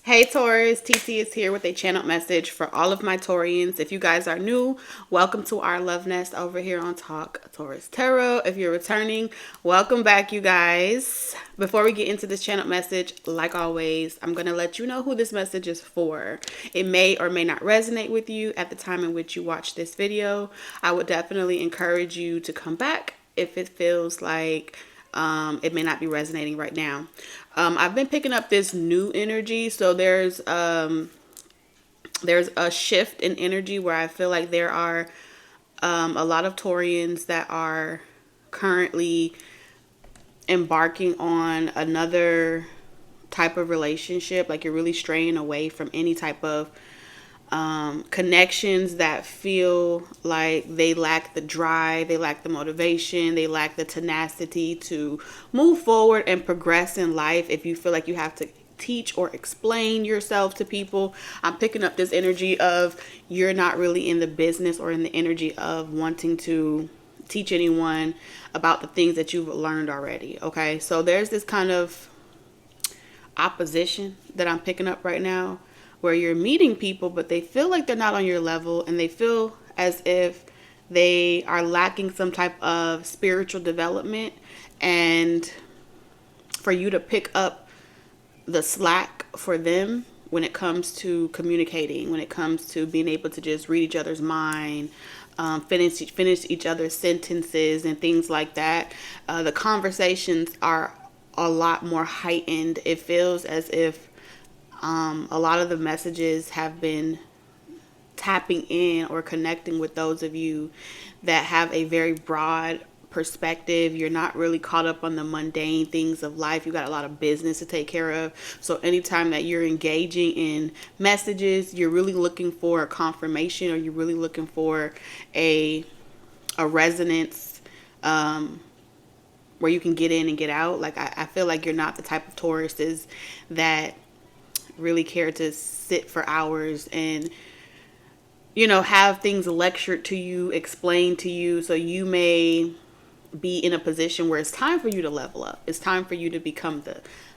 Hey Taurus, TT is here with a channel message for all of my Taurians. If you guys are new, welcome to our love nest over here on Talk Taurus Tarot. If you're returning, welcome back, you guys. Before we get into this channel message, like always, I'm going to let you know who this message is for. It may or may not resonate with you at the time in which you watch this video. I would definitely encourage you to come back if it feels like it may not be resonating right now. I've been picking up this new energy. So there's a shift in energy where I feel like there are a lot of Taurians that are currently embarking on another type of relationship. Like you're really straying away from any type of connections that feel like they lack the drive, they lack the motivation, they lack the tenacity to move forward and progress in life. If you feel like you have to teach or explain yourself to people, I'm picking up this energy of you're not really in the business or in the energy of wanting to teach anyone about the things that you've learned already. Okay, so there's this kind of opposition that I'm picking up right now, where you're meeting people, but they feel like they're not on your level and they feel as if they are lacking some type of spiritual development. And for you to pick up the slack for them when it comes to communicating, when it comes to being able to just read each other's mind, finish each other's sentences and things like that. The conversations are a lot more heightened. It feels as if a lot of the messages have been tapping in or connecting with those of you that have a very broad perspective. You're not really caught up on the mundane things of life. You got a lot of business to take care of. So anytime that you're engaging in messages, you're really looking for a confirmation, or you're really looking for a resonance where you can get in and get out. Like I feel like you're not the type of Tauruses that really care to sit for hours and, you know, have things lectured to you, explained to you. So you may be in a position where it's time for you to level up. It's time for you to become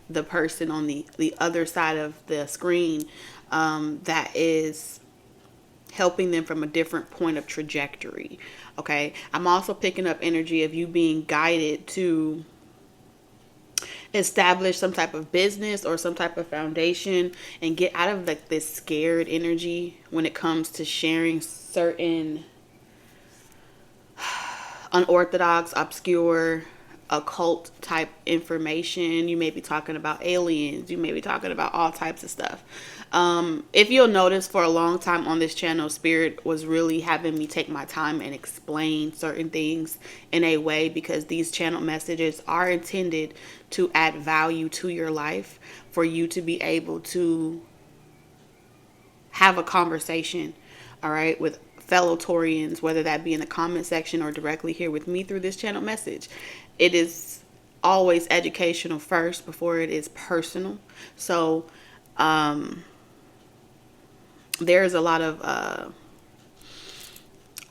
the person on the other side of the screen that is helping them from a different point of trajectory. Okay. I'm also picking up energy of you being guided to establish some type of business or some type of foundation and get out of like this scared energy when it comes to sharing certain unorthodox, obscure, occult type information. You may be talking about aliens. You may be talking about all types of stuff. If you'll notice, for a long time on this channel, Spirit was really having me take my time and explain certain things in a way, because these channel messages are intended to add value to your life, for you to be able to have a conversation, all right, with fellow Taurians, whether that be in the comment section or directly here with me through this channel message. It is always educational first before it is personal. So there's a lot of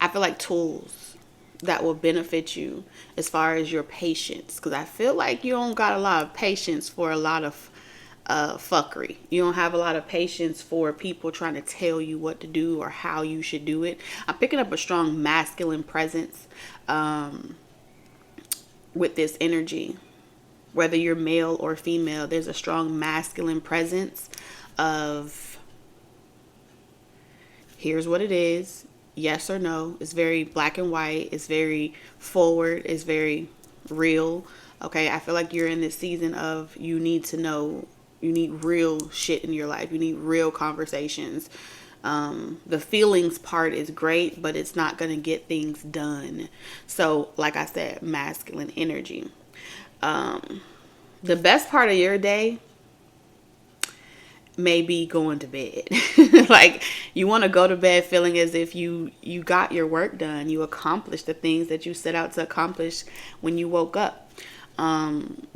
I feel like tools that will benefit you as far as your patience, because I feel like you don't got a lot of patience for a lot of fuckery. You don't have a lot of patience for people trying to tell you what to do or how you should do it. I'm picking up a strong masculine presence with this energy. Whether you're male or female, there's a strong masculine presence of here's what it is, yes or no. It's very black and white. It's very forward. It's very real. Okay, I feel like you're in this season of you need to know. You need real shit in your life. You need real conversations. The feelings part is great, but it's not going to get things done. So, like I said, masculine energy. The best part of your day may be going to bed. Like you want to go to bed feeling as if you got your work done. You accomplished the things that you set out to accomplish when you woke up.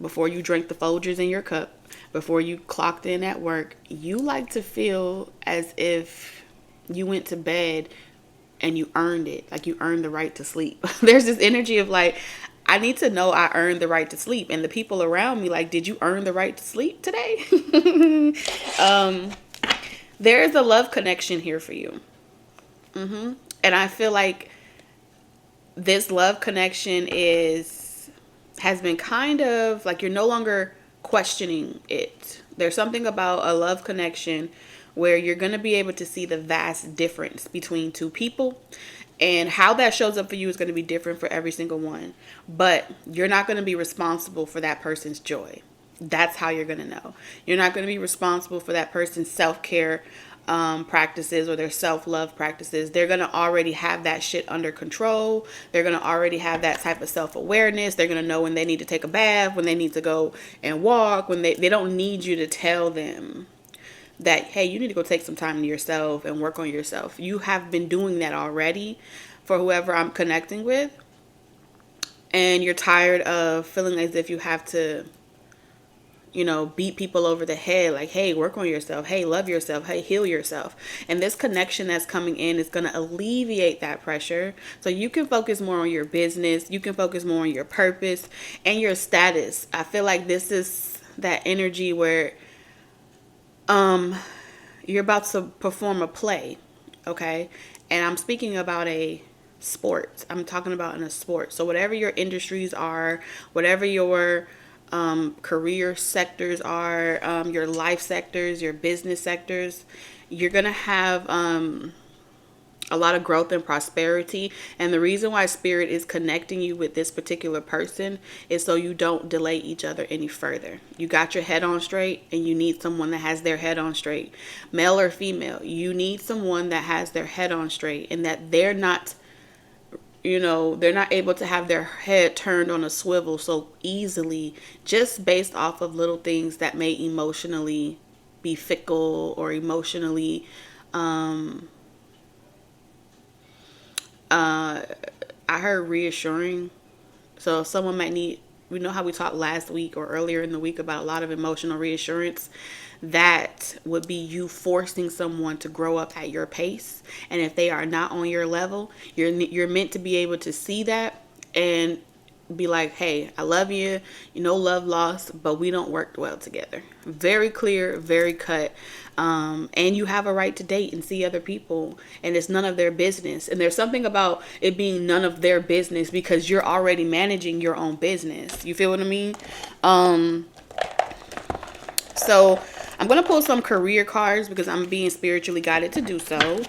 Before you drank the Folgers in your cup, before you clocked in at work, you like to feel as if you went to bed and you earned it. Like you earned the right to sleep. There's this energy of like, I need to know I earned the right to sleep. And the people around me, like, did you earn the right to sleep today? There is a love connection here for you. And I feel like this love connection has been kind of like, you're no longer questioning it. There's something about a love connection where you're going to be able to see the vast difference between two people, and how that shows up for you is going to be different for every single one. But you're not going to be responsible for that person's joy. That's how you're going to know. You're not going to be responsible for that person's self-care practices or their self-love practices. They're going to already have that shit under control. They're going to already have that type of self-awareness. They're going to know when they need to take a bath, when they need to go and walk, when they don't need you to tell them that, hey, you need to go take some time to yourself and work on yourself. You have been doing that already for whoever I'm connecting with. And you're tired of feeling as if you have to, beat people over the head, like, hey, work on yourself, hey, love yourself, hey, heal yourself. And this connection that's coming in is going to alleviate that pressure, so you can focus more on your business, you can focus more on your purpose and your status. I feel like this is that energy where you're about to perform a play, okay? And I'm speaking about a sport. I'm talking about in a sport. So whatever your industries are, whatever your career sectors are, your life sectors, your business sectors, you're going to have a lot of growth and prosperity. And the reason why Spirit is connecting you with this particular person is so you don't delay each other any further. You got your head on straight, and you need someone that has their head on straight. Male or female, you need someone that has their head on straight, and that they're not able to have their head turned on a swivel so easily, just based off of little things that may emotionally be fickle or emotionally I heard reassuring. So someone might need, we know how we talked last week or earlier in the week about a lot of emotional reassurance. That would be you forcing someone to grow up at your pace. And if they are not on your level, you're meant to be able to see that and be like, hey, I love you, love lost, but we don't work well together. Very clear, very cut. And you have a right to date and see other people, and it's none of their business. And there's something about it being none of their business because you're already managing your own business. You feel what I mean? So I'm going to pull some career cards because I'm being spiritually guided to do so.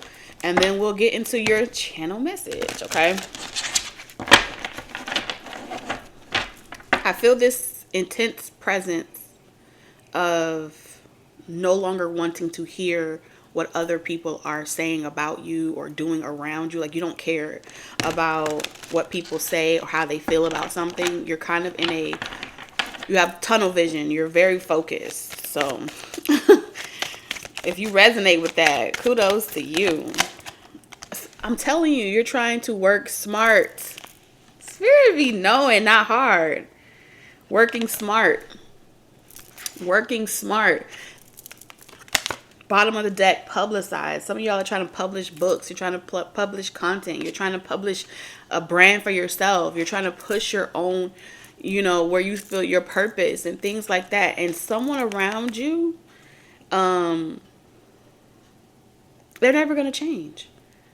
And then we'll get into your channel message, okay? I feel this intense presence of no longer wanting to hear what other people are saying about you or doing around you. Like, you don't care about what people say or how they feel about something. You're kind of you have tunnel vision. You're very focused. So if you resonate with that, kudos to you. I'm telling you, you're trying to work smart. Spirit be knowing, not hard. Working smart. Working smart. Bottom of the deck, publicize. Some of y'all are trying to publish books. You're trying to publish content. You're trying to publish a brand for yourself. You're trying to push your own, where you feel your purpose and things like that. And someone around you, they're never going to change.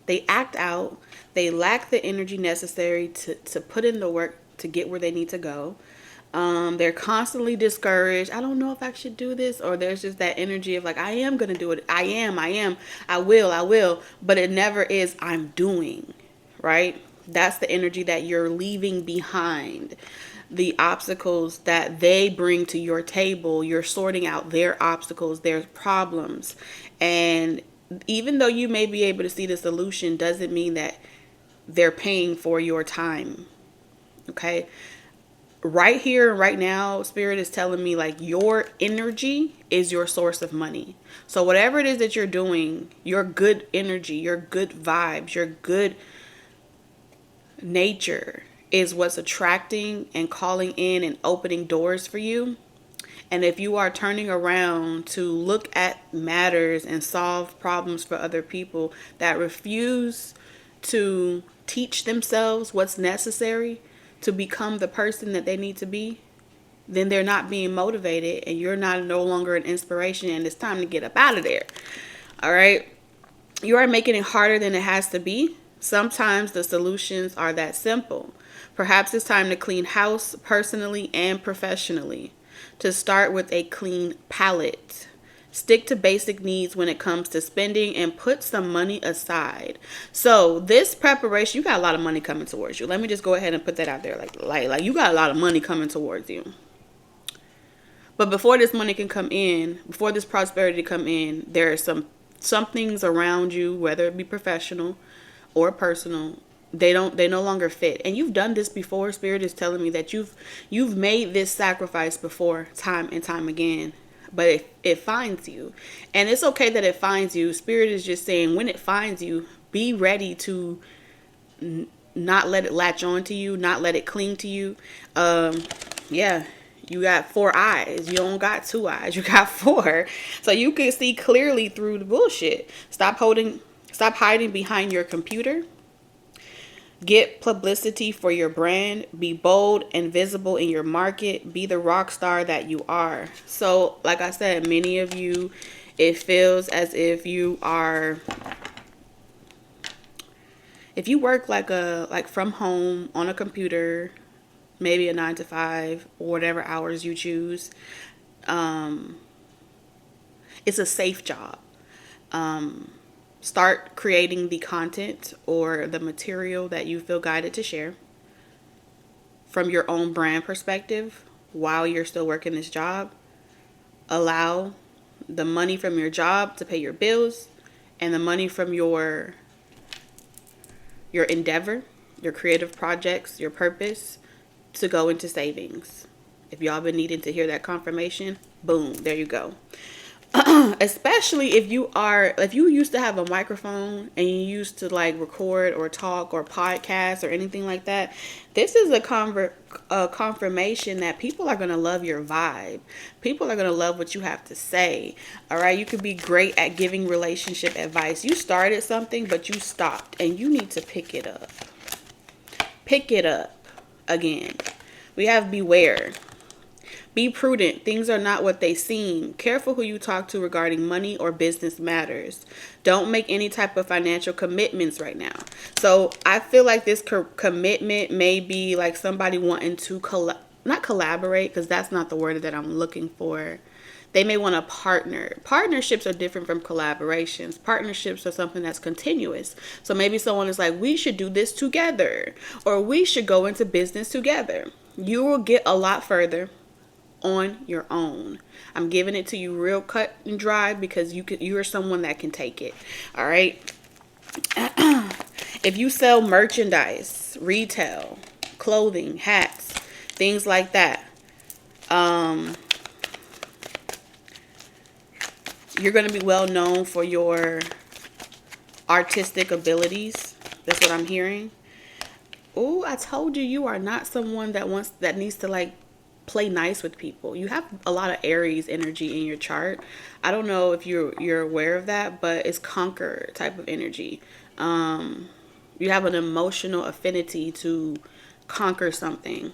They act out. They lack the energy necessary to put in the work to get where they need to go. They're constantly discouraged. I don't know if I should do this, or there's just that energy of like, I am going to do it. I will. But it never is, I'm doing, right? That's the energy that you're leaving behind. The obstacles that they bring to your table, you're sorting out their obstacles, their problems. And even though you may be able to see the solution, doesn't mean that they're paying for your time. Okay? Right here, right now, Spirit is telling me like your energy is your source of money. So whatever it is that you're doing, your good energy, your good vibes, your good nature is what's attracting and calling in and opening doors for you. And if you are turning around to look at matters and solve problems for other people that refuse to teach themselves what's necessary to become the person that they need to be, then they're not being motivated and you're not no longer an inspiration, and it's time to get up out of there. All right. You are making it harder than it has to be. Sometimes the solutions are that simple. Perhaps it's time to clean house personally and professionally. To start with a clean palette. Stick to basic needs when it comes to spending and put some money aside. So this preparation, you got a lot of money coming towards you. Let me just go ahead and put that out there. Like you got a lot of money coming towards you. But before this money can come in, before this prosperity come in, there are some things around you, whether it be professional or personal, they no longer fit. And you've done this before. Spirit is telling me that you've made this sacrifice before, time and time again. But it finds you. And it's okay that it finds you. Spirit is just saying, when it finds you, be ready to not let it latch on to you, not let it cling to you. Yeah, you got 4 eyes. You don't got 2 eyes. You got 4. So you can see clearly through the bullshit. Stop hiding behind your computer. Get publicity for your brand. Be bold and visible in your market. Be the rock star that you are. So, like I said, many of you, it feels as if you are, if you work like from home on a computer, maybe a 9 to 5 or whatever hours you choose, it's a safe job. Start creating the content or the material that you feel guided to share from your own brand perspective while you're still working this job. Allow the money from your job to pay your bills and the money from your endeavor, your creative projects, your purpose to go into savings. If y'all been needing to hear that confirmation, boom, there you go. Especially if you used to have a microphone and you used to like record or talk or podcast or anything like that, this is a confirmation that people are going to love your vibe. People are going to love what you have to say. All right. You could be great at giving relationship advice. You started something, but you stopped, and you need to pick it up. Pick it up again. We have beware. Be prudent. Things are not what they seem. Careful who you talk to regarding money or business matters. Don't make any type of financial commitments right now. So I feel like this commitment may be like somebody wanting to not collaborate, because that's not the word that I'm looking for. They may want to partner. Partnerships are different from collaborations. Partnerships are something that's continuous. So maybe someone is like, we should do this together, or we should go into business together. You will get a lot further on your own. I'm giving it to you real cut and dry because you are someone that can take it. All right. If you sell merchandise, retail, clothing, hats, things like that, you're going to be well known for your artistic abilities. That's what I'm hearing. Oh, I told you, you are not someone that needs to like play nice with people. You have a lot of Aries energy in your chart. I don't know if you're aware of that, but it's conquer type of energy. You have an emotional affinity to conquer something.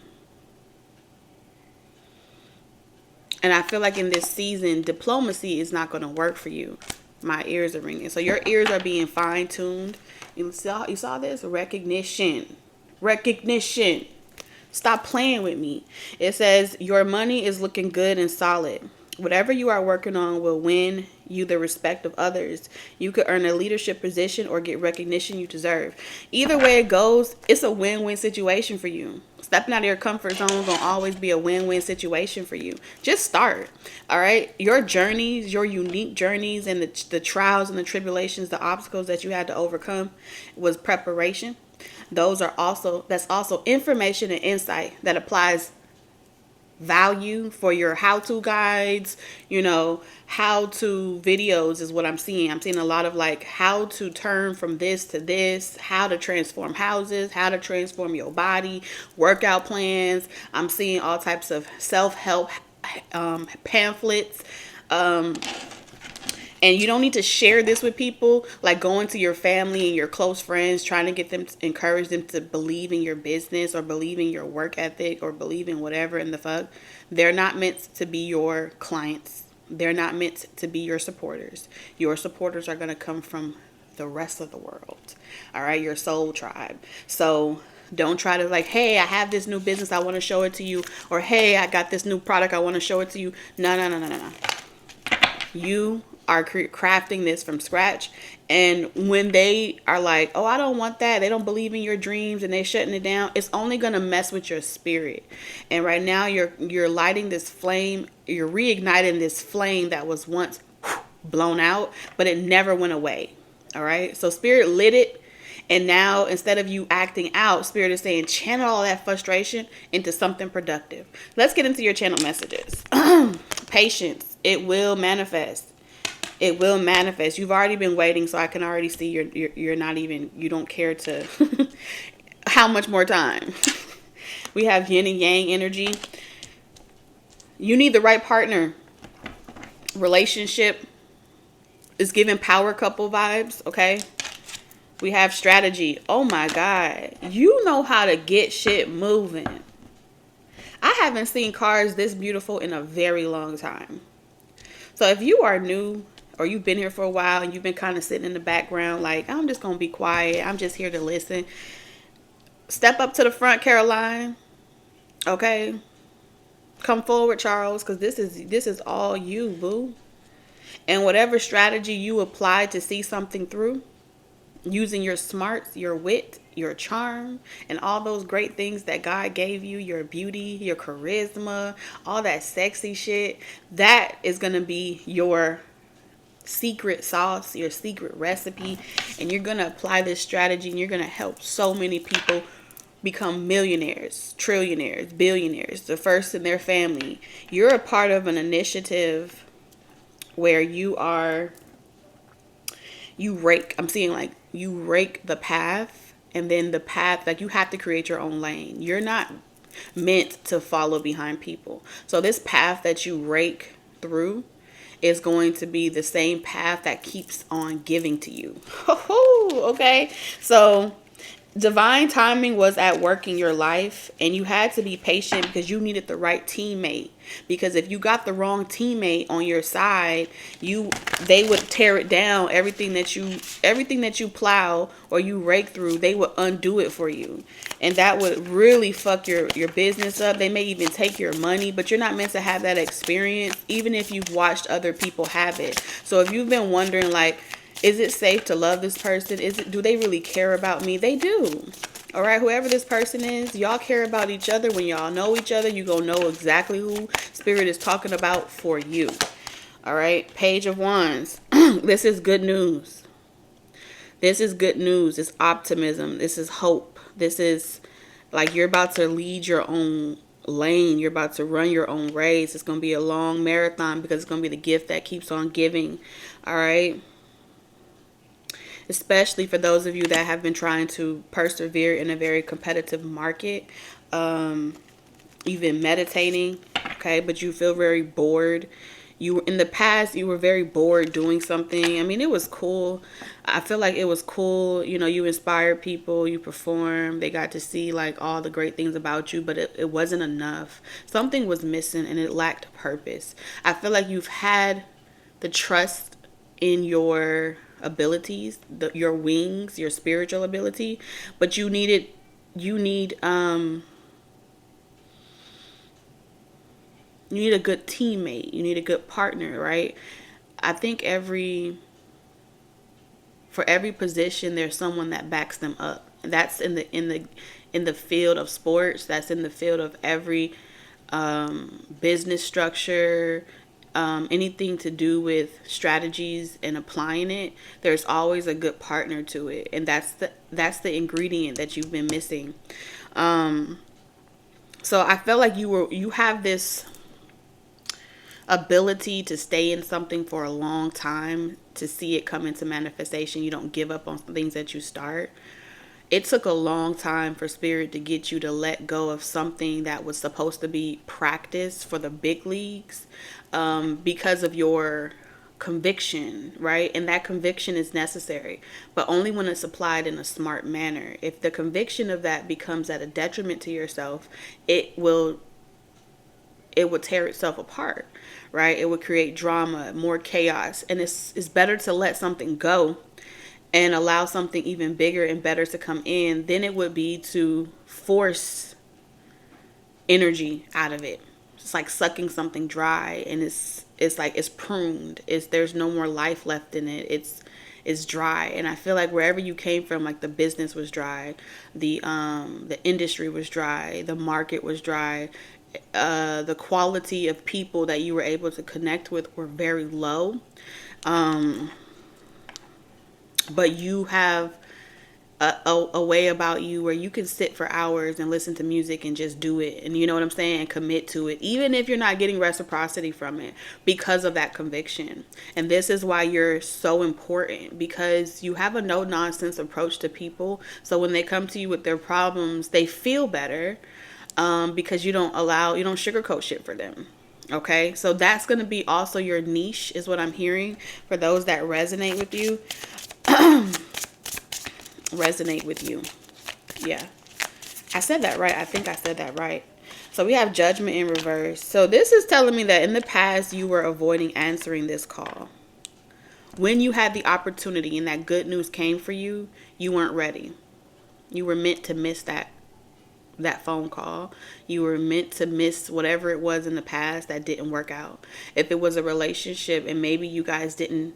And I feel like in this season, diplomacy is not going to work for you. My ears are ringing. So your ears are being fine-tuned. You saw this? Recognition. Stop playing with me. It says your money is looking good and solid. Whatever you are working on will win you the respect of others. You could earn a leadership position or get recognition you deserve. Either way it goes, it's a win-win situation for you. Stepping out of your comfort zone is going to always be a win-win situation for you. Just start. All right. Your journeys, your unique journeys, and the trials and the tribulations, the obstacles that you had to overcome was preparation. That's also information and insight that applies value for your how-to guides, how-to videos is what I'm seeing. I'm seeing a lot of like how to turn from this to this, how to transform houses, how to transform your body, workout plans. I'm seeing all types of self-help pamphlets. And And you don't need to share this with people, like going to your family and your close friends, trying to get them to encourage them to believe in your business or believe in your work ethic or believe in whatever in the fuck. They're not meant to be your clients. They're not meant to be your supporters. Your supporters are going to come from the rest of the world. All right, your soul tribe. So don't try to like, hey, I have this new business, I want to show it to you. Or hey, I got this new product, I want to show it to you. No, no, no, no, no, no. You are crafting this from scratch. And when they are like, oh, I don't want that, they don't believe in your dreams and they're shutting it down, it's only going to mess with your spirit. And right now you're lighting this flame, you're reigniting this flame that was once blown out, but it never went away. All right, so spirit lit it, and now instead of you acting out, spirit is saying channel all that frustration into something productive. Let's get into your channel messages. Patience. It will manifest. It will manifest. You've already been waiting, so I can already see you're not even, you don't care to how much more time. We have yin and yang energy. You need the right partner. Relationship is giving power couple vibes, okay? We have strategy. Oh my God. You know how to get shit moving. I haven't seen cards this beautiful in a very long time. So if you are new or you've been here for a while and you've been kind of sitting in the background like, I'm just going to be quiet, I'm just here to listen, step up to the front, Caroline. Okay? Come forward, Charles, because this is all you, boo. And whatever strategy you apply to see something through, using your smarts, your wit, your charm, and all those great things that God gave you, your beauty, your charisma, all that sexy shit, that is going to be your secret sauce, your secret recipe. And you're going to apply this strategy and you're going to help so many people become millionaires, trillionaires, billionaires, the first in their family. You're a part of an initiative where you rake, I'm seeing like you rake the path, and then the path, like you have to create your own lane. You're not meant to follow behind people. So this path that you rake through is going to be the same path that keeps on giving to you. Okay. So divine timing was at work in your life, and you had to be patient because you needed the right teammate. Because if you got the wrong teammate on your side, they would tear it down. Everything that you plow or you rake through, they would undo it for you. And that would really fuck your business up. They may even take your money, but you're not meant to have that experience, even if you've watched other people have it. So if you've been wondering like, is it safe to love this person? Do they really care about me? They do. All right, whoever this person is, y'all care about each other. When y'all know each other, you're going to know exactly who Spirit is talking about for you. All right, Page of Wands. This is good news. This is good news. It's optimism. This is hope. This is like you're about to lead your own lane. You're about to run your own race. It's going to be a long marathon because it's going to be the gift that keeps on giving. All right. Especially for those of you that have been trying to persevere in a very competitive market. You've been meditating, okay, but you feel very bored. In the past, you were very bored doing something. I mean, it was cool. I feel like it was cool. You know, you inspired people, you performed. They got to see like all the great things about you, but it wasn't enough. Something was missing and it lacked purpose. I feel like you've had the trust in your abilities, your wings, your spiritual ability, but you need a good teammate. You need a good partner, right? I think for every position there's someone that backs them up. That's in the field of sports. That's in the field of every business structure. Anything to do with strategies and applying it, there's always a good partner to it, and that's the ingredient that you've been missing. So I feel like you have this ability to stay in something for a long time, to see it come into manifestation. You don't give up on things that you start. It took a long time for Spirit to get you to let go of something that was supposed to be practice for the big leagues, because of your conviction, right? And that conviction is necessary, but only when it's applied in a smart manner. If the conviction of that becomes at a detriment to yourself, it would tear itself apart, right? It would create drama, more chaos. And it's better to let something go and allow something even bigger and better to come in than it would be to force energy out of it. It's like sucking something dry, and it's like it's pruned. There's no more life left in it. It's dry. And I feel like wherever you came from, like the business was dry, the industry was dry, the market was dry, the quality of people that you were able to connect with were very low. But you have a way about you where you can sit for hours and listen to music and just do it, and you know what I'm saying, and commit to it, even if you're not getting reciprocity from it, because of that conviction. And this is why you're so important, because you have a no nonsense approach to people. So when they come to you with their problems, they feel better, because you don't sugarcoat shit for them. Okay, so that's going to be also your niche, is what I'm hearing, for those that resonate with you. Resonate with you. Yeah, I said that right. I think I said that right. So we have judgment in reverse. So this is telling me that in the past you were avoiding answering this call. When you had the opportunity and that good news came for you, you weren't ready. You were meant to miss that phone call. You were meant to miss whatever it was in the past that didn't work out. If it was a relationship and maybe you guys didn't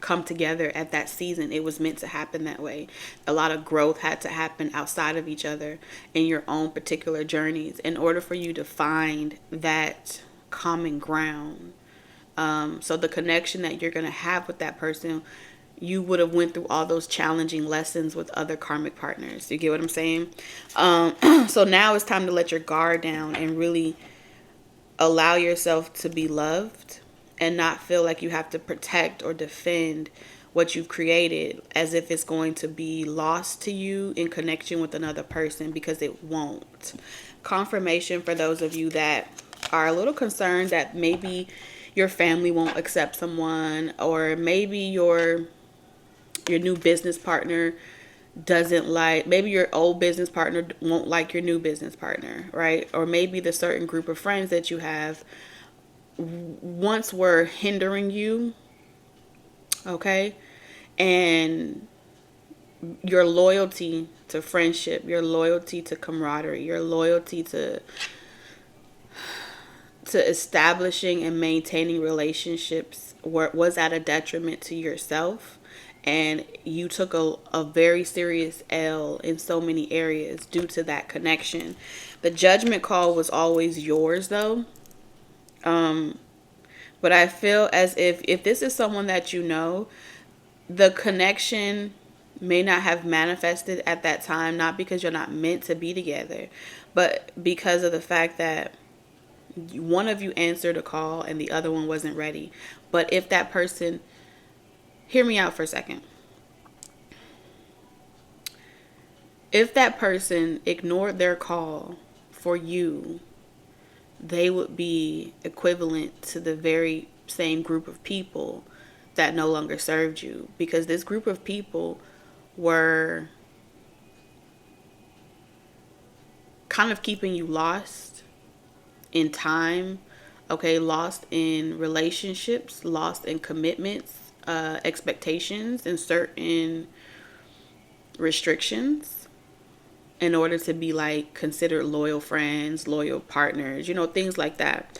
come together at that season, it was meant to happen that way. A lot of growth had to happen outside of each other in your own particular journeys in order for you to find that common ground. So the connection that you're going to have with that person, you would have went through all those challenging lessons with other karmic partners. You get what I'm saying? So now it's time to let your guard down and really allow yourself to be loved, and not feel like you have to protect or defend what you've created as if it's going to be lost to you in connection with another person, because it won't. Confirmation for those of you that are a little concerned that maybe your family won't accept someone, or maybe your new business partner doesn't like, maybe your old business partner won't like your new business partner, right? Or maybe the certain group of friends that you have once were hindering you, okay? And your loyalty to friendship, your loyalty to camaraderie, your loyalty to establishing and maintaining relationships was at a detriment to yourself. And you took a very serious L in so many areas due to that connection. The judgment call was always yours, though. But I feel as if this is someone that you know, the connection may not have manifested at that time, not because you're not meant to be together, but because of the fact that one of you answered a call and the other one wasn't ready. But if that person, hear me out for a second. If that person ignored their call for you, they would be equivalent to the very same group of people that no longer served you, because this group of people were kind of keeping you lost in time, okay, lost in relationships, lost in commitments, expectations, and certain restrictions, in order to be like considered loyal friends, loyal partners, things like that.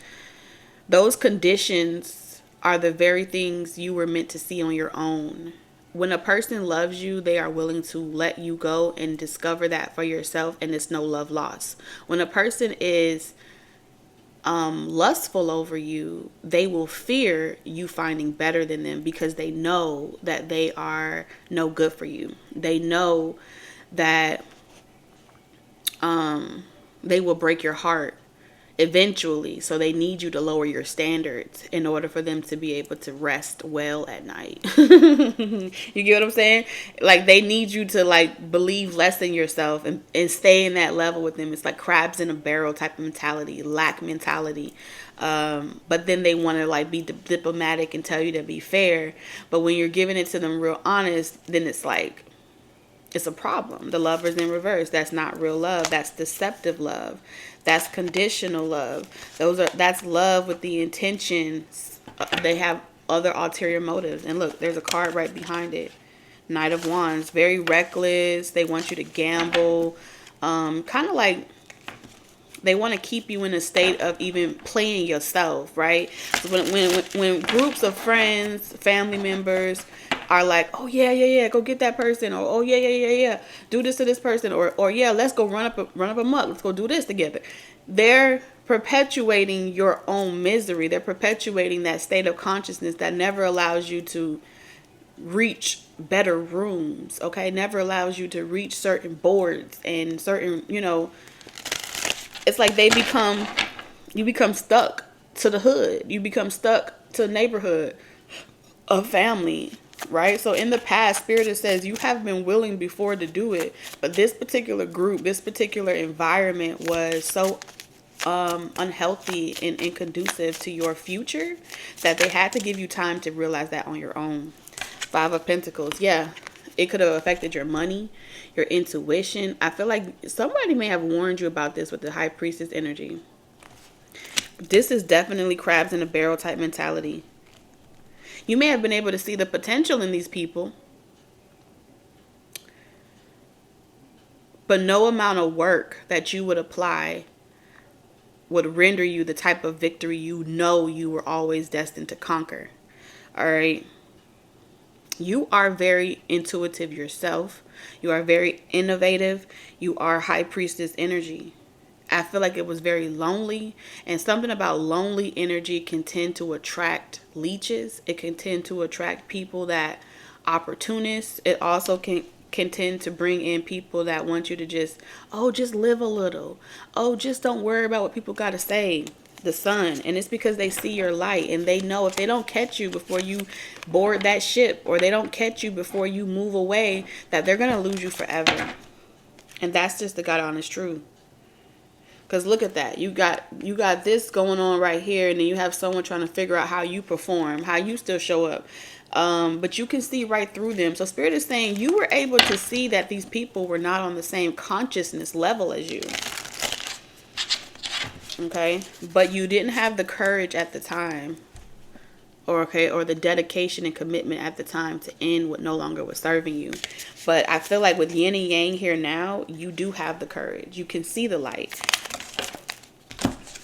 Those conditions are the very things you were meant to see on your own. When a person loves you, they are willing to let you go and discover that for yourself, and it's no love lost. When a person is lustful over you, they will fear you finding better than them, because they know that they are no good for you. They know that they will break your heart eventually. So they need you to lower your standards in order for them to be able to rest well at night. You get what I'm saying? Like, they need you to like believe less in yourself and stay in that level with them. It's like crabs in a barrel type of mentality, lack mentality. But then they want to like be diplomatic and tell you to be fair. But when you're giving it to them real honest, then it's like, it's a problem. The lover's in reverse. That's not real love. That's deceptive love. That's conditional love. That's love with the intentions. They have other ulterior motives. And look, there's a card right behind it. Knight of Wands. Very reckless. They want you to gamble. Kind of like they want to keep you in a state of even playing yourself, right? So when groups of friends, family members are like, oh yeah, go get that person, or oh yeah, do this to this person, or yeah, let's go run up amok, let's go do this together. They're perpetuating your own misery. They're perpetuating that state of consciousness that never allows you to reach better rooms, okay? Never allows you to reach certain boards and certain, it's like you become stuck to the hood. You become stuck to a neighborhood, a family, right? So in the past, Spirit says you have been willing before to do it, but this particular group, this particular environment was so unhealthy and inconducive to your future that they had to give you time to realize that on your own. 5 of Pentacles. Yeah, it could have affected your money, your intuition. I feel like somebody may have warned you about this with the High Priestess energy. This is definitely crabs in a barrel type mentality. You may have been able to see the potential in these people, but no amount of work that you would apply would render you the type of victory you were always destined to conquer. All right. You are very intuitive yourself. You are very innovative. You are High Priestess energy. I feel like it was very lonely, and something about lonely energy can tend to attract leeches. It can tend to attract people that opportunists. It also can tend to bring in people that want you to just live a little. Oh, just don't worry about what people got to say. The sun. And it's because they see your light, and they know if they don't catch you before you board that ship, or they don't catch you before you move away, that they're gonna lose you forever. And that's just the God honest truth. Because look at that, you got this going on right here, and then you have someone trying to figure out how you perform, how you still show up, but you can see right through them. So Spirit is saying you were able to see that these people were not on the same consciousness level as you. Okay, but you didn't have the courage at the time, or the dedication and commitment at the time to end what no longer was serving you. But I feel like with yin and yang here now, you do have the courage. You can see the light.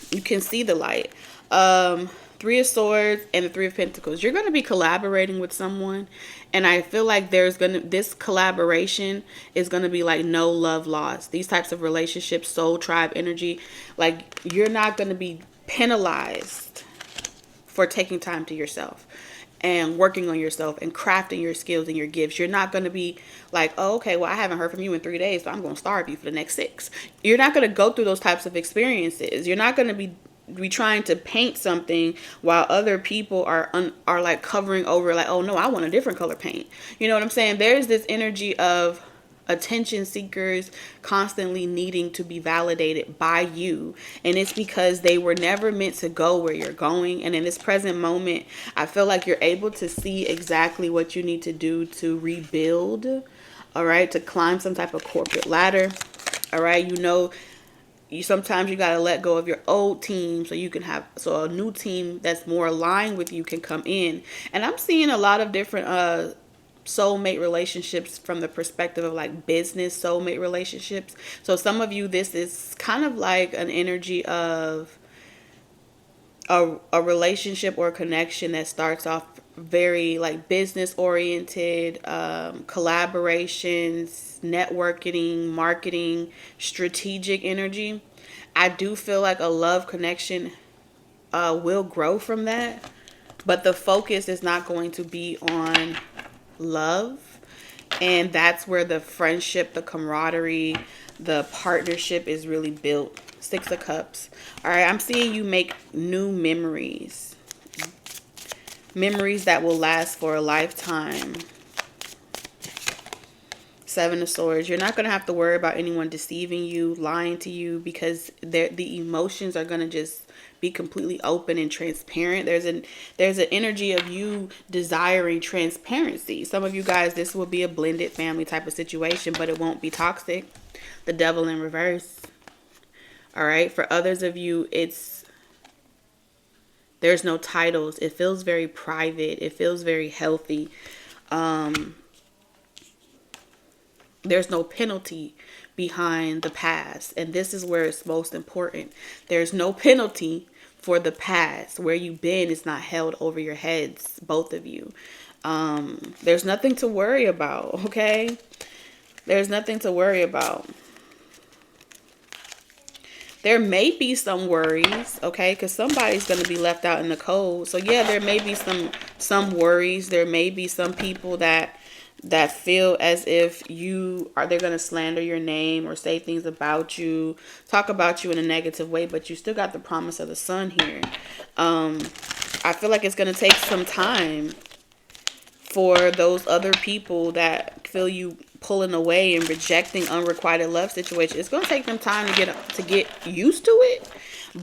You can see the light. 3 of Swords and the 3 of Pentacles. You're going to be collaborating with someone, and I feel like this collaboration is going to be like no love lost. These types of relationships, soul tribe energy, like you're not going to be penalized for taking time to yourself and working on yourself and crafting your skills and your gifts. You're not going to be like, oh, okay, well, I haven't heard from you in 3 days, so I'm going to starve you for the next 6. You're not going to go through those types of experiences. You're not going to be trying to paint something while other people are like covering over, like, oh no, I want a different color paint. You know what I'm saying? There's this energy of attention seekers constantly needing to be validated by you, and it's because they were never meant to go where you're going. And in this present moment, I feel like you're able to see exactly what you need to do to rebuild, all right, to climb some type of corporate ladder, all right. Sometimes you got to let go of your old team so a new team that's more aligned with you can come in. And I'm seeing a lot of different soulmate relationships from the perspective of like business soulmate relationships. So some of you, this is kind of like an energy of a relationship or a connection that starts off very like business oriented, collaborations, networking, marketing, strategic energy. I do feel like a love connection will grow from that, but the focus is not going to be on love. And that's where the friendship, the camaraderie, the partnership is really built. Six of Cups. All right, I'm seeing you make new memories. Memories that will last for a lifetime. Seven of Swords. You're not going to have to worry about anyone deceiving you, lying to you, because the emotions are going to just be completely open and transparent. There's an energy of you desiring transparency. Some of you guys, this will be a blended family type of situation, but it won't be toxic. The Devil in reverse. All right. For others of you, there's no titles. It feels very private. It feels very healthy. There's no penalty behind the past. And this is where it's most important. There's no penalty for the past. Where you've been is not held over your heads, both of you. There's nothing to worry about, okay? There's nothing to worry about. There may be some worries, okay? Because somebody's going to be left out in the cold. So, yeah, there may be some worries. There may be some people that feel as if they're going to slander your name or say things about you, talk about you in a negative way, but you still got the promise of the sun here. I feel like it's going to take some time for those other people that feel you pulling away and rejecting unrequited love situation. It's going to take them time to get used to it,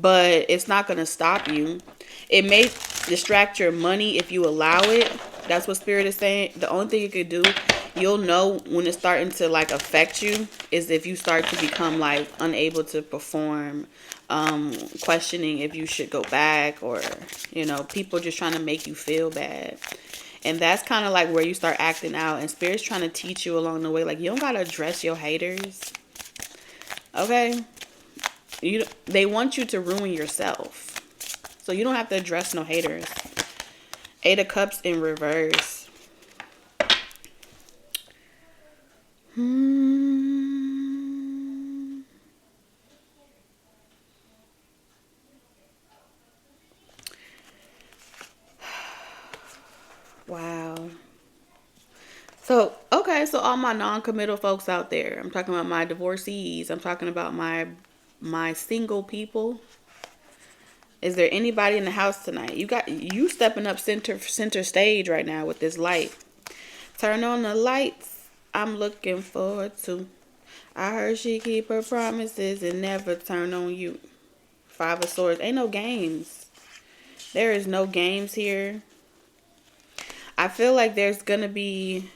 but it's not going to stop you. It may distract your money if you allow it. That's what Spirit is saying. The only thing you could do, you'll know when it's starting to like affect you, is if you start to become like unable to perform, questioning if you should go back, or, you know, people just trying to make you feel bad. And that's kind of like where you start acting out. And Spirit's trying to teach you along the way, like, you don't got to address your haters. Okay? They want you to ruin yourself. So you don't have to address no haters. Eight of Cups in reverse. Wow. So, okay, so all my non-committal folks out there, I'm talking about my divorcees, I'm talking about my single people. Is there anybody in the house tonight? You stepping up center stage right now with this light. Turn on the lights. I'm looking forward to. I heard she keep her promises and never turn on you. Five of Swords. Ain't no games. There is no games here. I feel like there's going to be...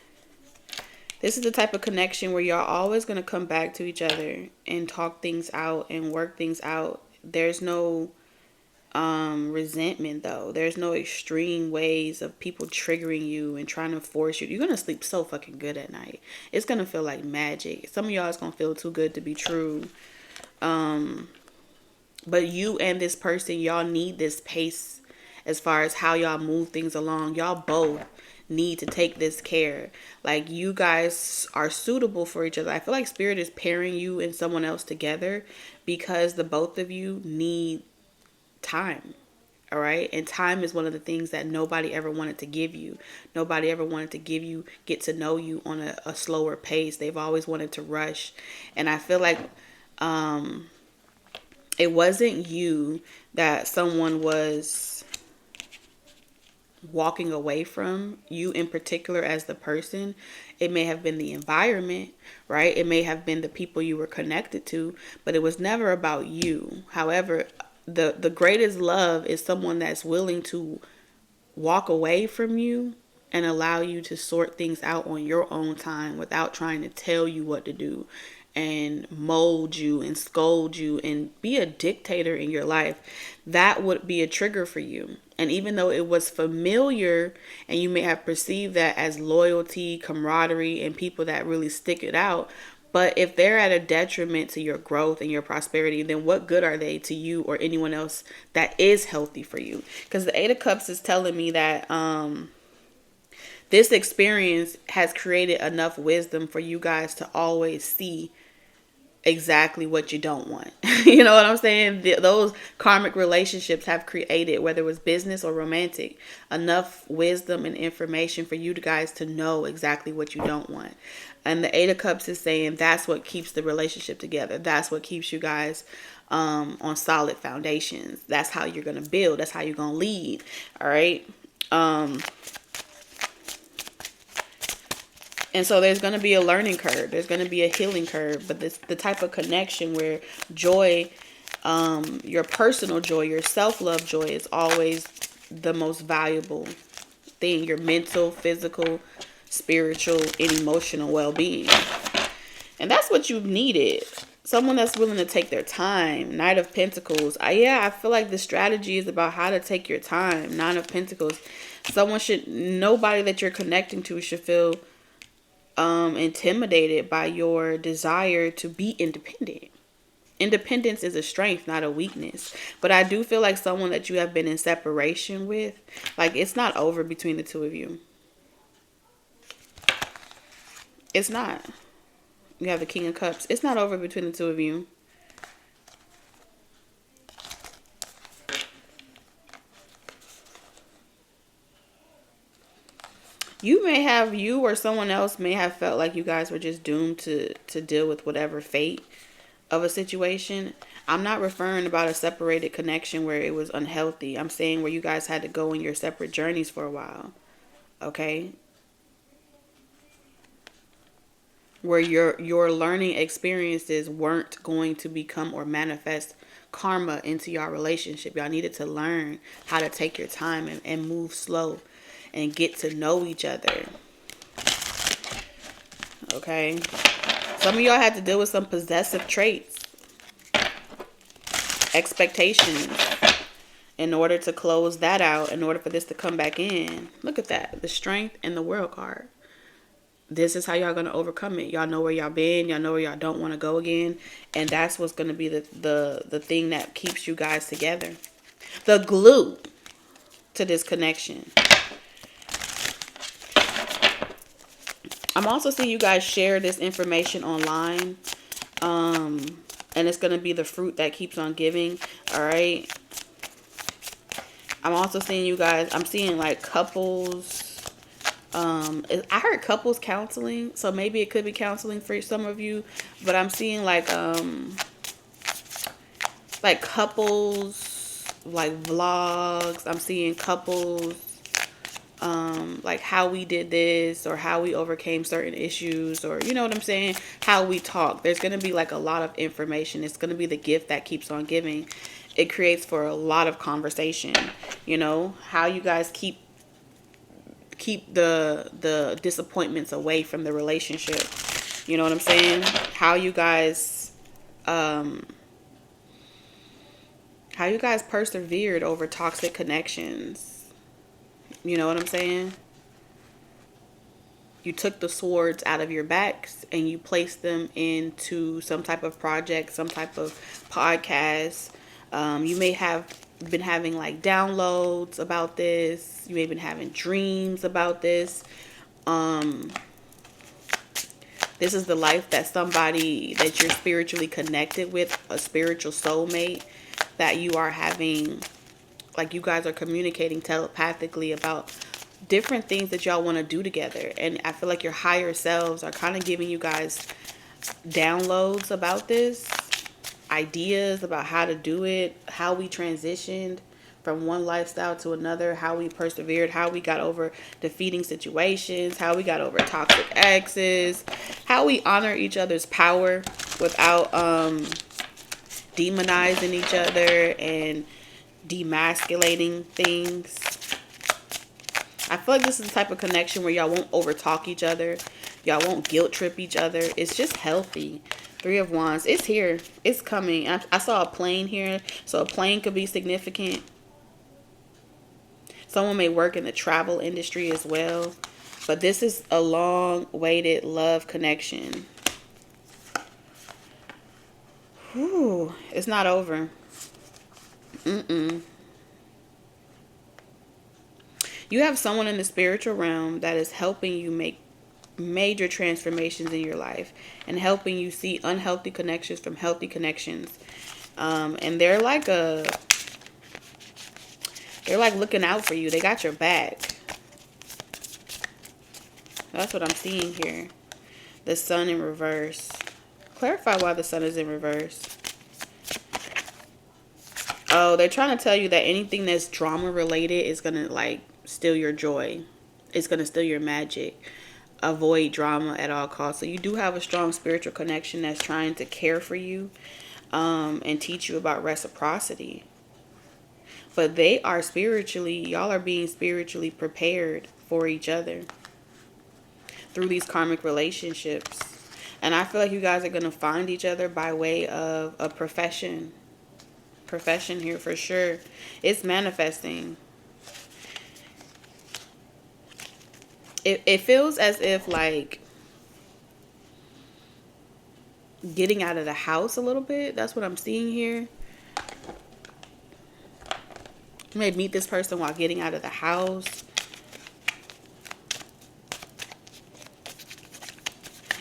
This is the type of connection where y'all always going to come back to each other and talk things out and work things out. There's no resentment, though. There's no extreme ways of people triggering you and trying to force you. You're going to sleep so fucking good at night. It's going to feel like magic. Some of y'all is going to feel too good to be true. But you and this person, y'all need this pace as far as how y'all move things along. Y'all both need to take this care. Like, you guys are suitable for each other. I feel like Spirit is pairing you and someone else together because the both of you need time. All right. And time is one of the things that nobody ever wanted to give you. Nobody ever wanted to give you, get to know you on a slower pace. They've always wanted to rush. And I feel like it wasn't you that someone was walking away from, you in particular as the person. It may have been the environment, right? It may have been the people you were connected to, but it was never about you. However, the greatest love is someone that's willing to walk away from you and allow you to sort things out on your own time without trying to tell you what to do and mold you and scold you and be a dictator in your life. That would be a trigger for you. And even though it was familiar and you may have perceived that as loyalty, camaraderie, and people that really stick it out, but if they're at a detriment to your growth and your prosperity, then what good are they to you or anyone else that is healthy for you? Because the Eight of Cups is telling me that this experience has created enough wisdom for you guys to always see exactly what you don't want. You know what I'm saying? Those karmic relationships have created, whether it was business or romantic, enough wisdom and information for you guys to know exactly what you don't want. And the Eight of Cups is saying that's what keeps the relationship together. That's what keeps you guys on solid foundations. That's how you're going to build. That's how you're going to lead. All right. And so there's going to be a learning curve. There's going to be a healing curve. But this the type of connection where joy, your personal joy, your self-love joy is always the most valuable thing. Your mental, physical, spiritual, and emotional well-being. And that's what you've needed. Someone that's willing to take their time. Knight of Pentacles. I feel like the strategy is about how to take your time. Nine of Pentacles. Nobody that you're connecting to should feel intimidated by your desire to be independent. Independence is a strength, not a weakness. But I do feel like someone that you have been in separation with, like it's not over between the two of you. It's not. You have the King of Cups. It's not over between the two of you. You or someone else may have felt like you guys were just doomed to deal with whatever fate of a situation. I'm not referring about a separated connection where it was unhealthy. I'm saying where you guys had to go on your separate journeys for a while. Okay? Where your learning experiences weren't going to become or manifest karma into your relationship. Y'all needed to learn how to take your time and move slow and get to know each other. Okay? Some of y'all had to deal with some possessive traits, expectations, in order to close that out, in order for this to come back in. Look at that. The Strength and the World card. This is how y'all going to overcome it. Y'all know where y'all been. Y'all know where y'all don't want to go again. And that's what's going to be the thing that keeps you guys together. The glue to this connection. I'm also seeing you guys share this information online. And it's going to be the fruit that keeps on giving. All right. I'm also seeing you guys. I'm seeing like couples. I heard couples counseling. So maybe it could be counseling for some of you. But I'm seeing like couples, like vlogs. I'm seeing couples. Like how we did this or how we overcame certain issues, or you know what I'm saying, how we talk. There's going to be like a lot of information. It's going to be the gift that keeps on giving. It creates for a lot of conversation, you know, how you guys keep the disappointments away from the relationship. You know what I'm saying? How you guys persevered over toxic connections. You know what I'm saying? You took the swords out of your backs and you placed them into some type of project, some type of podcast. You may have been having like downloads about this. You may have been having dreams about this. This is the life that somebody that you're spiritually connected with, a spiritual soulmate that you are having, like you guys are communicating telepathically about different things that y'all want to do together. And I feel like your higher selves are kind of giving you guys downloads about this, ideas about how to do it, how we transitioned from one lifestyle to another, how we persevered, how we got over defeating situations, how we got over toxic exes, how we honor each other's power without demonizing each other and demasculating things. I feel like this is the type of connection where y'all won't overtalk each other. Y'all won't guilt trip each other. It's just healthy. Three of Wands. It's here. It's coming. I saw a plane here. So a plane could be significant. Someone may work in the travel industry as well. But this is a long-awaited love connection. Whew. It's not over. You have someone in the spiritual realm that is helping you make major transformations in your life and helping you see unhealthy connections from healthy connections. And they're like looking out for you. They got your back. That's what I'm seeing here. The Sun in reverse. Clarify why the Sun is in reverse. Oh, they're trying to tell you that anything that's drama related is going to like steal your joy. It's going to steal your magic. Avoid drama at all costs. So you do have a strong spiritual connection that's trying to care for you, and teach you about reciprocity. But they are spiritually, y'all are being spiritually prepared for each other through these karmic relationships. And I feel like you guys are going to find each other by way of a profession. Profession here for sure. It's manifesting. It feels as if like getting out of the house a little bit. That's what I'm seeing here. You may meet this person while getting out of the house.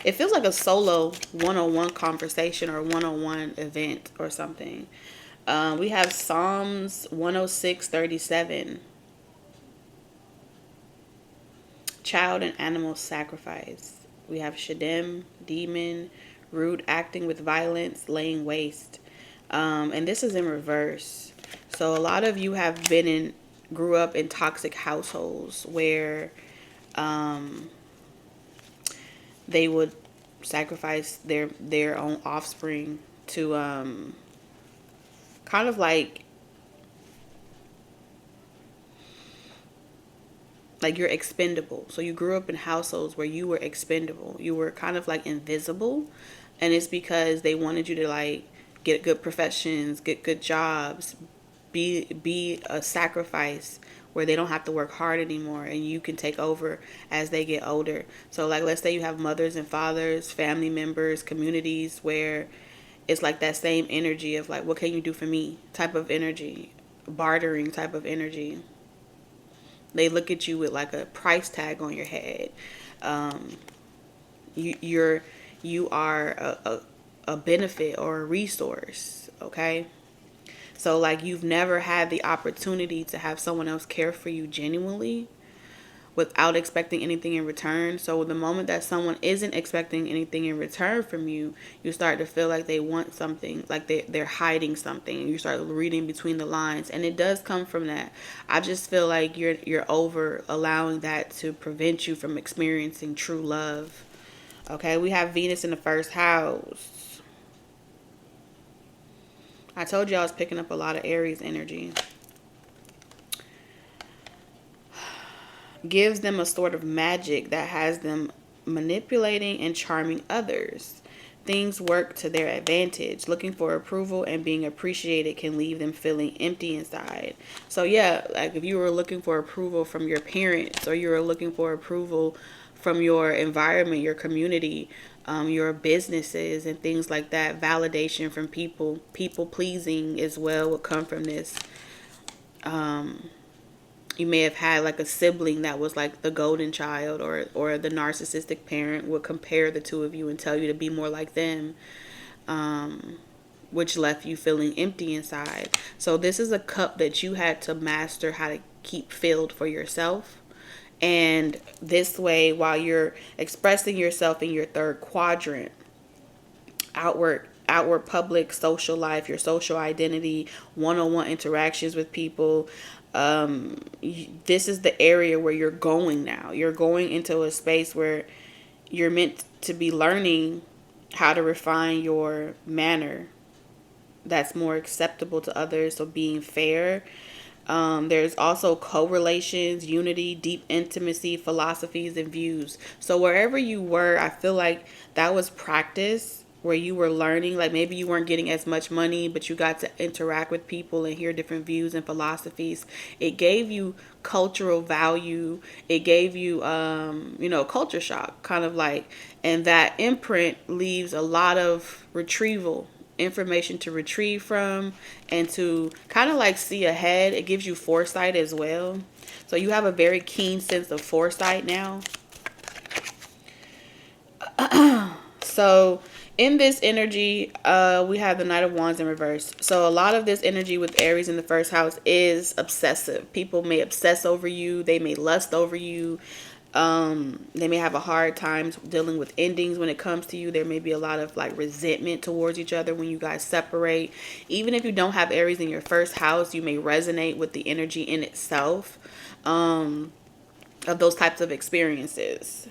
It feels like a solo one-on-one conversation or one-on-one event or something. We have Psalms 106:37. Child and animal sacrifice. We have Shadim, demon, rude acting with violence, laying waste. And this is in reverse. So a lot of you have grew up in toxic households where they would sacrifice their own offspring to kind of like you're expendable. So you grew up in households where you were expendable. You were kind of like invisible, and it's because they wanted you to like get good professions, get good jobs, be a sacrifice where they don't have to work hard anymore and you can take over as they get older. So like let's say you have mothers and fathers, family members, communities where it's like that same energy of like, what can you do for me type of energy, bartering type of energy. They look at you with like a price tag on your head. You are a benefit or a resource, okay? So like you've never had the opportunity to have someone else care for you genuinely without expecting anything in return. So the moment that someone isn't expecting anything in return from you, you start to feel like they want something, like they're hiding something. You start reading between the lines, and it does come from that. I just feel like you're over allowing that to prevent you from experiencing true love. Okay, we have Venus in the first house. I told you I was picking up a lot of Aries energy. Gives them a sort of magic that has them manipulating and charming others. Things work to their advantage. Looking for approval and being appreciated can leave them feeling empty inside. So yeah, like if you were looking for approval from your parents, or you were looking for approval from your environment, your community, your businesses and things like that, validation from people pleasing as well would come from this. You may have had like a sibling that was like the golden child, or the narcissistic parent would compare the two of you and tell you to be more like them, which left you feeling empty inside. So this is a cup that you had to master how to keep filled for yourself. And this way, while you're expressing yourself in your third quadrant, outward public social life, your social identity, one-on-one interactions with people, this is the area where you're going now. You're going into a space where you're meant to be learning how to refine your manner that's more acceptable to others. So being fair. There's also correlations, unity, deep intimacy, philosophies, and views. So wherever you were, I feel like that was practice where you were learning. Like maybe you weren't getting as much money, but you got to interact with people and hear different views and philosophies. It gave you cultural value. It gave you, culture shock, kind of like, and that imprint leaves a lot of retrieval information to retrieve from and to kind of like see ahead. It gives you foresight as well. So you have a very keen sense of foresight now. So in this energy, we have the Knight of Wands in reverse. So a lot of this energy with Aries in the first house is obsessive. People may obsess over you. They may lust over you. They may have a hard time dealing with endings when it comes to you. There may be a lot of like resentment towards each other when you guys separate. Even if you don't have Aries in your first house, you may resonate with the energy in itself of those types of experiences.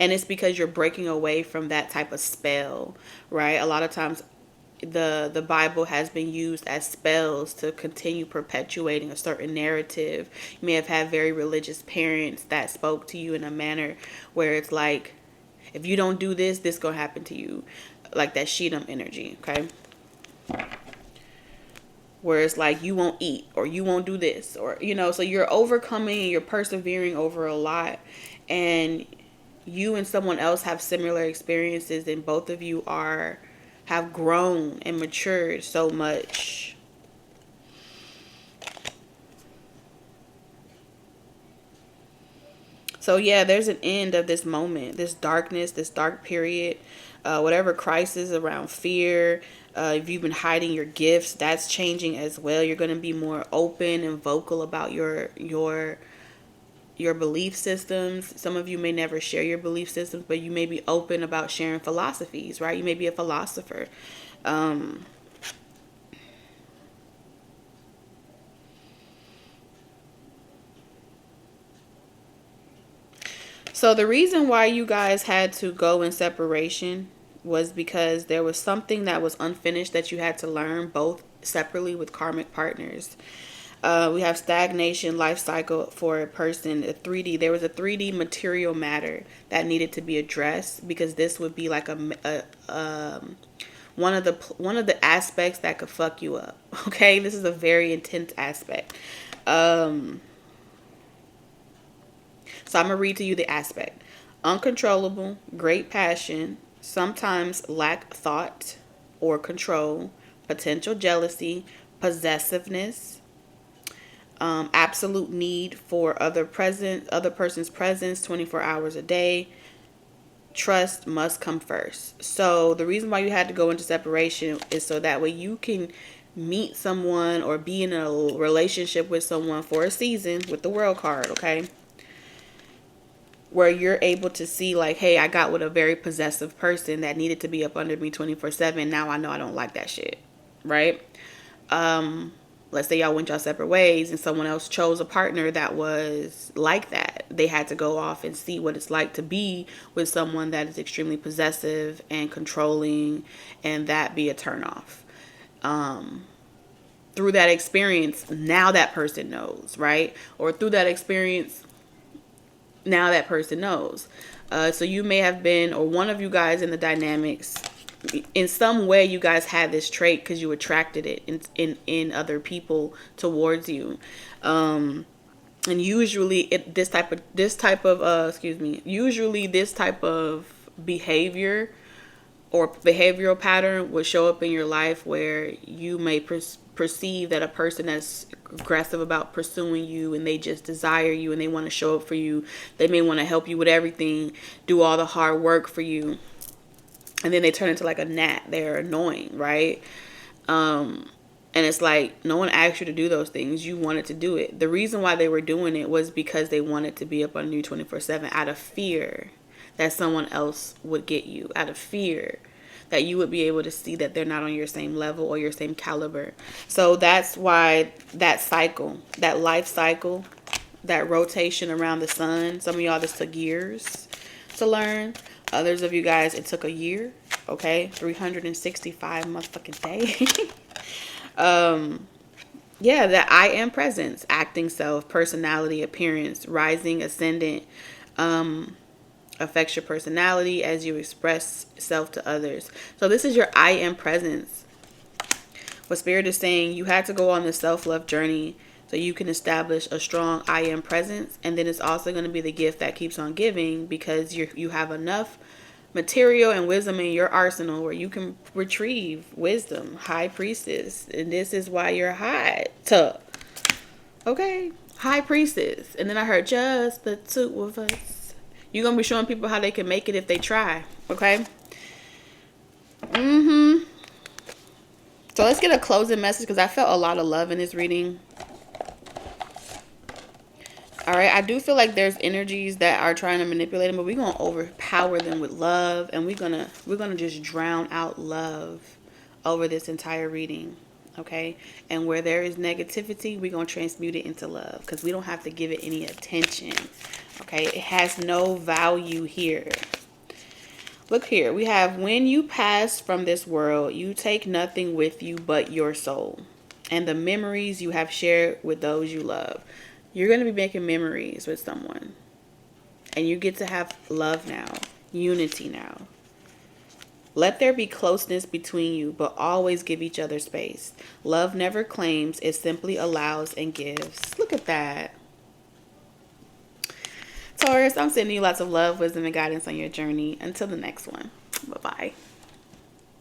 And it's because you're breaking away from that type of spell, right? A lot of times the Bible has been used as spells to continue perpetuating a certain narrative. You may have had very religious parents that spoke to you in a manner where it's like, if you don't do this, this gonna happen to you. Like that Shedam energy, okay? Where it's like, you won't eat, or you won't do this, or, you know, so you're overcoming and you're persevering over a lot. And you and someone else have similar experiences, and both of you have grown and matured so much. So yeah, there's an end of this moment, this darkness, this dark period, whatever crisis around fear. If you've been hiding your gifts, that's changing as well. You're going to be more open and vocal about your belief systems. Some of you may never share your belief systems, but you may be open about sharing philosophies, right? You may be a philosopher. So the reason why you guys had to go in separation was because there was something that was unfinished that you had to learn, both separately with karmic partners. We have stagnation, life cycle for a person, a 3D. There was a 3D material matter that needed to be addressed, because this would be like one of the aspects that could fuck you up. Okay, this is a very intense aspect. So I'm going to read to you the aspect. Uncontrollable, great passion, sometimes lack thought or control, potential jealousy, possessiveness, absolute need for other person's presence 24 hours a day. Trust must come first. So the reason why you had to go into separation is so that way you can meet someone or be in a relationship with someone for a season with the World card, okay? Where you're able to see like, hey, I got with a very possessive person that needed to be up under me 24/7. Now I know I don't like that shit, right? Let's say y'all went y'all separate ways and someone else chose a partner that was like that. They had to go off and see what it's like to be with someone that is extremely possessive and controlling, and that be a turnoff. Through that experience, now that person knows, right? Or through that experience, now that person knows. So you may have been, or one of you guys in the dynamics, in some way you guys had this trait because you attracted it in other people towards you. And usually this type of usually this type of behavior or behavioral pattern would show up in your life where you may perceive that a person that's aggressive about pursuing you and they just desire you and they want to show up for you. They may want to help you with everything, do all the hard work for you. And then they turn into like a gnat. They're annoying, right? And it's like, no one asked you to do those things. You wanted to do it. The reason why they were doing it was because they wanted to be up on you 24/7 out of fear that someone else would get you, out of fear that you would be able to see that they're not on your same level or your same caliber. So that's why that cycle, that life cycle, that rotation around the sun, some of y'all this took years to learn. Others of you guys, it took a year, okay? 365 motherfucking days. Yeah, that I am presence, acting self, personality, appearance, rising, ascendant, affects your personality as you express self to others. So this is your I am presence. What Spirit is saying, you had to go on the self-love journey so you can establish a strong I am presence. And then it's also going to be the gift that keeps on giving, because you have enough material and wisdom in your arsenal where you can retrieve wisdom. High Priestess. And this is why you're hot. Okay? High Priestess. And then I heard just the two of us. You're going to be showing people how they can make it if they try. Okay? So let's get a closing message, because I felt a lot of love in this reading. All right, I do feel like there's energies that are trying to manipulate them, but we're gonna overpower them with love, and we're gonna just drown out love over this entire reading, okay? And where there is negativity, we're gonna transmute it into love because we don't have to give it any attention, okay? It has no value here. Look here, we have when you pass from this world, you take nothing with you but your soul and the memories you have shared with those you love. You're going to be making memories with someone, and you get to have love now, unity now. Let there be closeness between you, but always give each other space. Love never claims, it simply allows and gives. Look at that. Taurus, I'm sending you lots of love, wisdom, and guidance on your journey. Until the next one. Bye-bye.